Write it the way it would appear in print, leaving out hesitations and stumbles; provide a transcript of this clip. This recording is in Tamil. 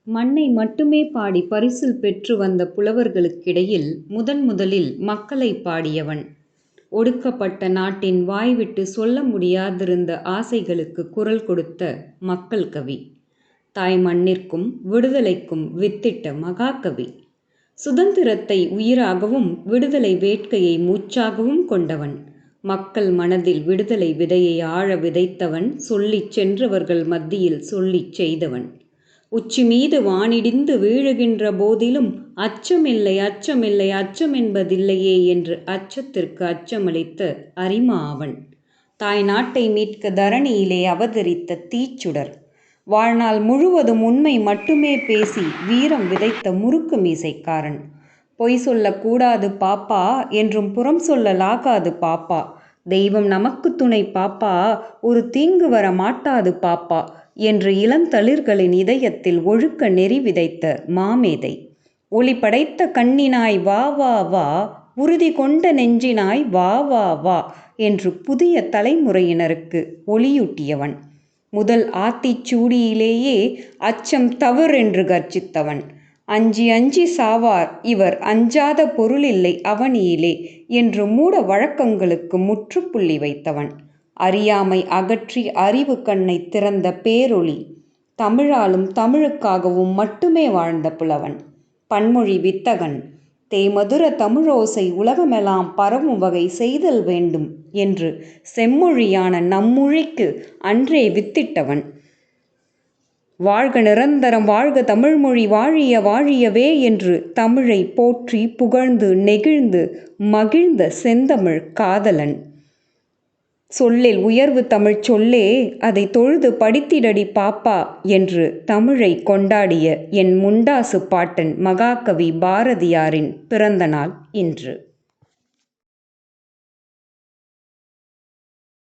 மண்ணை மட்டுமே பாடி பரிசில் பெற்று வந்த புலவர்களுக்கிடையில் முதலில் மக்களை பாடியவன். ஒடுக்கப்பட்ட நாட்டின் வாய்விட்டு சொல்ல முடியாதிருந்த ஆசைகளுக்கு குரல் கொடுத்த மக்கள் கவி. தாய் மண்ணிற்கும் விடுதலைக்கும் வித்திட்ட மகாகவி. சுதந்திரத்தை உயிராகவும் விடுதலை வேட்கையை மூச்சாகவும் கொண்டவன். மக்கள் மனதில் விடுதலை விதையை ஆழ விதைத்தவன். சொல்லிச் சென்றவர்கள் மத்தியில் சொல்லிச் செய்தவன். உச்சி மீது வானிடிந்து வீழுகின்ற போதிலும் அச்சமில்லை அச்சமில்லை அச்சமென்பதில்லையே என்று அச்சத்திற்கு அச்சமளித்த அரிமா அவன். தாய் நாட்டை மீட்க தரணியிலே அவதரித்த தீச்சுடர். வாழ்நாள் முழுவதும் உண்மை மட்டுமே பேசி வீரம் விதைத்த முறுக்கு மீசைக்காரன். பொய் சொல்லக்கூடாது பாப்பா என்றும் புறம் சொல்லலாகாது பாப்பா. தெய்வம் நமக்கு துணை பாப்பா, ஒரு தீங்கு வர மாட்டாது பாப்பா என்று இளந்தளிர்களின் இதயத்தில் ஒழுக்க நெறி விதைத்த மாமேதை. ஒளி படைத்த கண்ணினாய் வா வா வா, உறுதி கொண்ட நெஞ்சினாய் வா வா வா என்று புதிய தலைமுறையினருக்கு ஒளியூட்டியவன். முதல் ஆத்திச்சூடியிலேயே அச்சம் தவறென்று கர்ஜித்தவன். அஞ்சி அஞ்சி சாவார் இவர், அஞ்சாத பொருளில்லை அவனியிலே என்று மூட வழக்கங்களுக்கு முற்றுப்புள்ளி வைத்தவன். அறியாமை அகற்றி அறிவு கண்ணை திறந்த பேரொளி. தமிழாலும் தமிழுக்காகவும் மட்டுமே வாழ்ந்த புலவன். பன்மொழி வித்தகன். தேமதுர தமிழோசை உலகமெல்லாம் பரவும் வகை செய்தல் வேண்டும் என்று செம்மொழியான நம்மொழிக்கு அன்றே வித்திட்டவன். வாழ்க நிரந்தரம் வாழ்க தமிழ்மொழி வாழிய வாழியவே என்று தமிழை போற்றி புகழ்ந்து நெகிழ்ந்து மகிழ்ந்த செந்தமிழ் காதலன். சொல்லில் உயர்வு தமிழ் சொல்லே, அதை தொழுது படித்திடடி பாப்பா என்று தமிழை கொண்டாடிய என் முண்டாசு பாட்டன் மகாகவி பாரதியாரின் பிறந்த நாள் இன்று.